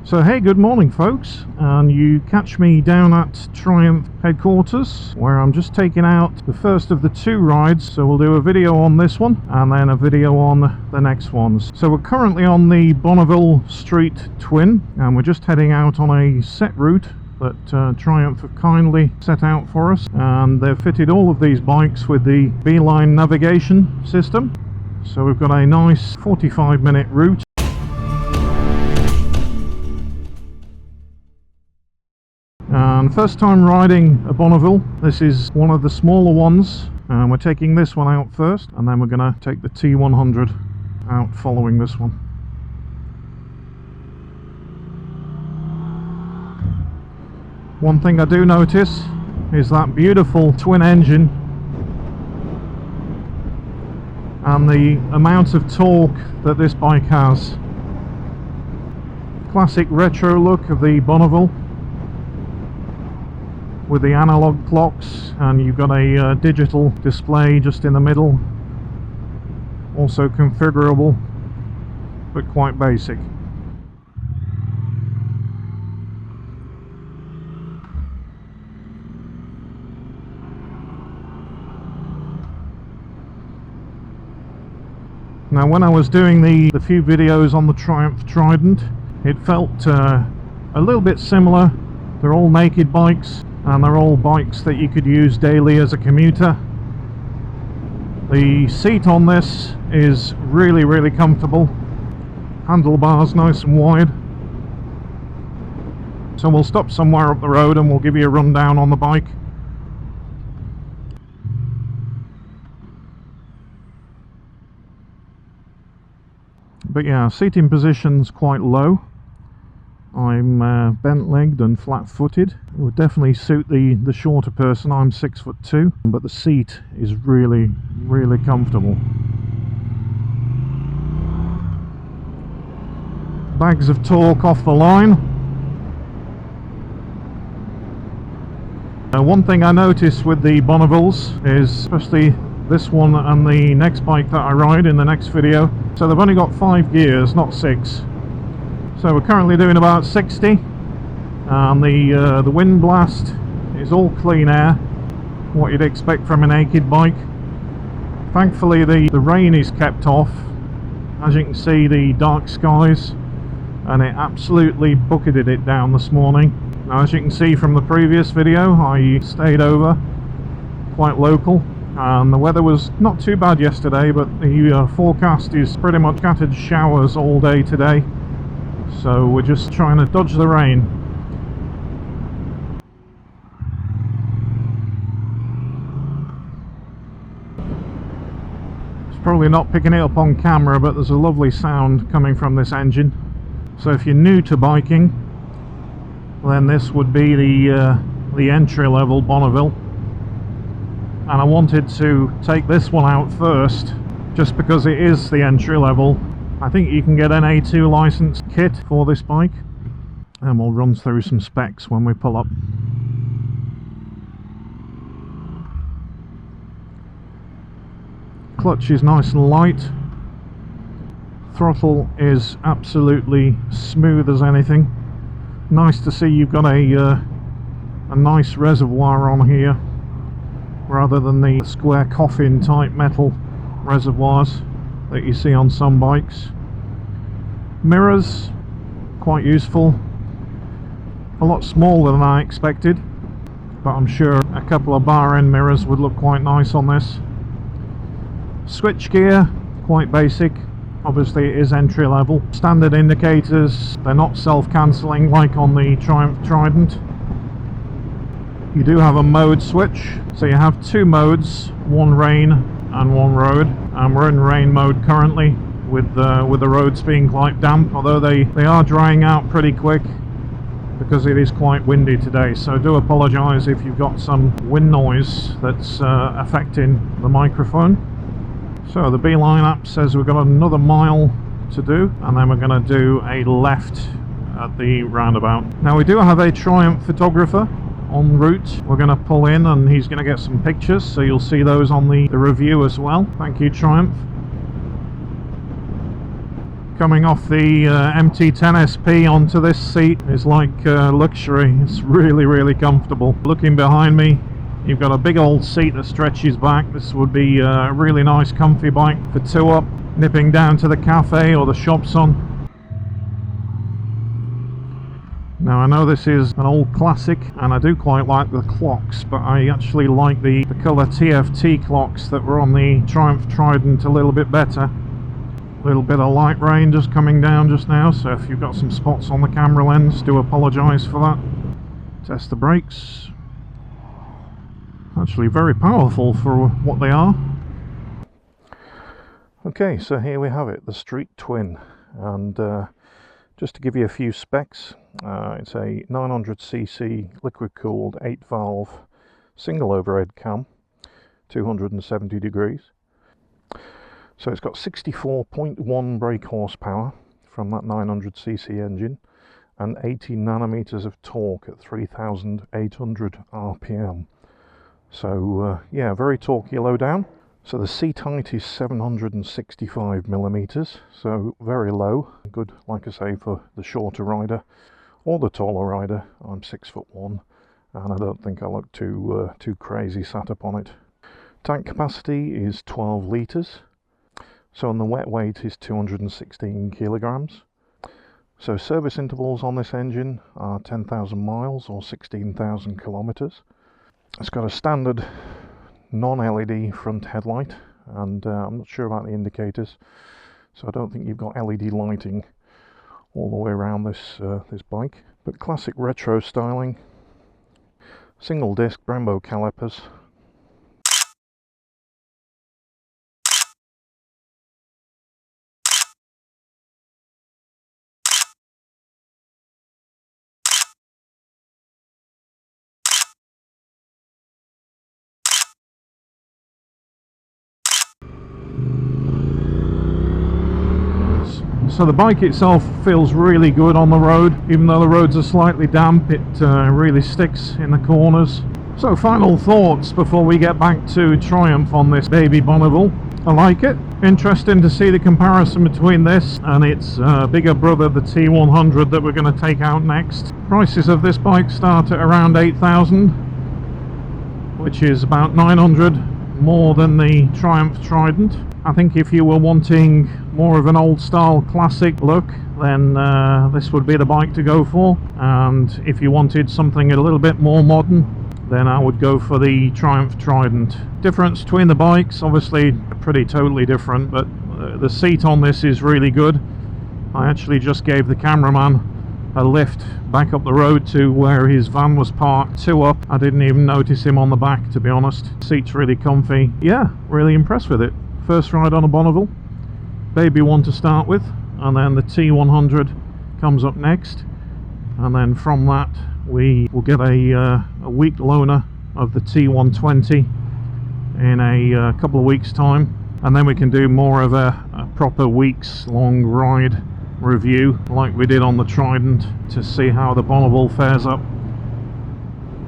So hey, good morning folks, and you catch me down at Triumph headquarters where I'm just taking out the first of the two rides. So we'll do a video on this one and then a video on the next ones. So we're currently on the Bonneville Street Twin and we're just heading out on a set route that Triumph have kindly set out for us, and they've fitted all of these bikes with the Beeline navigation system. So we've got a nice 45-minute route. And first time riding a Bonneville. This is one of the smaller ones, and we're taking this one out first and then we're going to take the T100 out following this one. One thing I do notice is that beautiful twin engine and the amount of torque that this bike has. Classic retro look of the Bonneville with the analog clocks, and you've got a digital display just in the middle, also configurable but quite basic. Now when I was doing the few videos on the Triumph Trident, it felt a little bit similar. They're all naked bikes and they're all bikes that you could use daily as a commuter. The seat on this is really comfortable. Handlebars nice and wide. So we'll stop somewhere up the road and we'll give you a rundown on the bike. But yeah, seating position's quite low. I'm bent-legged and flat-footed. It would definitely suit the shorter person. I'm 6'2", but the seat is really comfortable. Bags of torque off the line. One thing I noticed with the Bonnevilles is, especially this one and the next bike that I ride in the next video, so they've only got 5 gears, not 6. So we're currently doing about 60, and the wind blast is all clean air, what you'd expect from a naked bike. Thankfully the rain is kept off. As you can see, the dark skies, and it absolutely bucketed it down this morning. Now as you can see from the previous video, I stayed over quite local, and the weather was not too bad yesterday, but the forecast is pretty much scattered showers all day today. So we're just trying to dodge the rain. It's probably not picking it up on camera, but there's a lovely sound coming from this engine. So if you're new to biking, then this would be the entry-level Bonneville. And I wanted to take this one out first, just because it is the entry-level. I think you can get an A2 license kit for this bike, and we'll run through some specs when we pull up. Clutch is nice and light. Throttle is absolutely smooth as anything. Nice to see you've got a nice reservoir on here, rather than the square coffin type metal reservoirs that you see on some bikes. Mirrors, quite useful. A lot smaller than I expected, but I'm sure a couple of bar end mirrors would look quite nice on this. Switch gear, quite basic. Obviously it is entry level. Standard indicators, they're not self-cancelling like on the Triumph Trident. You do have a mode switch, so you have 2 modes, one rain and one road, and we're in rain mode currently with the roads being quite damp, although they are drying out pretty quick because it is quite windy today. So do apologise if you've got some wind noise that's affecting the microphone. So the Beeline app says we've got another mile to do, and then we're going to do a left at the roundabout. Now we do have a Triumph photographer en route. We're going to pull in and he's going to get some pictures, so you'll see those on the review as well. Thank you, Triumph. Coming off the MT-10 SP onto this seat is like luxury. It's really comfortable. Looking behind me, you've got a big old seat that stretches back. This would be a really nice comfy bike for two up, nipping down to the cafe or the shops on. Now I know this is an old classic and I do quite like the clocks, but I actually like the colour TFT clocks that were on the Triumph Trident a little bit better. A little bit of light rain just coming down just now, so if you've got some spots on the camera lens, do apologise for that. Test the brakes. Actually very powerful for what they are. Okay, so here we have it, the Street Twin, and just to give you a few specs, it's a 900cc liquid cooled 8 valve single overhead cam, 270 degrees. So it's got 64.1 brake horsepower from that 900cc engine and 80 nanometers of torque at 3,800 RPM. So yeah, very torquey low down. So the seat height is 765 millimeters, so very low. Good, like I say, for the shorter rider or the taller rider. I'm 6'1", and I don't think I look too crazy sat up on it. Tank capacity is 12 litres, so on the wet weight is 216 kilograms. So service intervals on this engine are 10,000 miles or 16,000 kilometers. It's got a standard non-LED front headlight, and I'm not sure about the indicators, so I don't think you've got LED lighting all the way around this this bike. But classic retro styling, single disc Brembo calipers. So the bike itself feels really good on the road. Even though the roads are slightly damp, it really sticks in the corners. So final thoughts before we get back to Triumph on this baby Bonneville. I like it. Interesting to see the comparison between this and its bigger brother, the T100, that we're going to take out next. Prices of this bike start at around 8,000, which is about 900 more than the Triumph Trident. I think if you were wanting more of an old style classic look, then this would be the bike to go for, and if you wanted something a little bit more modern, then I would go for the Triumph Trident. Difference between the bikes, obviously pretty totally different, but the seat on this is really good. I actually just gave the cameraman a lift back up the road to where his van was parked, two up. I didn't even notice him on the back, to be honest. Seat's really comfy. Yeah, really impressed with it. First ride on a Bonneville, baby one to start with, and then the T100 comes up next, and then from that we will get a week loaner of the T120 in a couple of weeks time, and then we can do more of a proper weeks long ride review like we did on the Trident to see how the Bonneville fares up.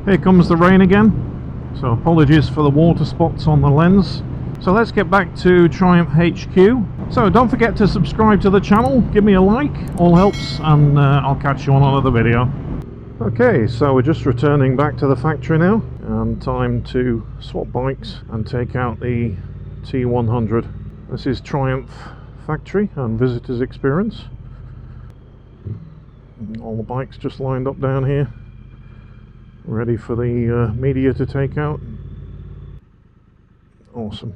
Here comes the rain again, so apologies for the water spots on the lens. So let's get back to Triumph HQ. So don't forget to subscribe to the channel, give me a like, all helps, and I'll catch you on another video. Okay, so we're just returning back to the factory now, and time to swap bikes and take out the T100. This is Triumph factory and visitors experience. All the bikes just lined up down here, ready for the media to take out. Awesome.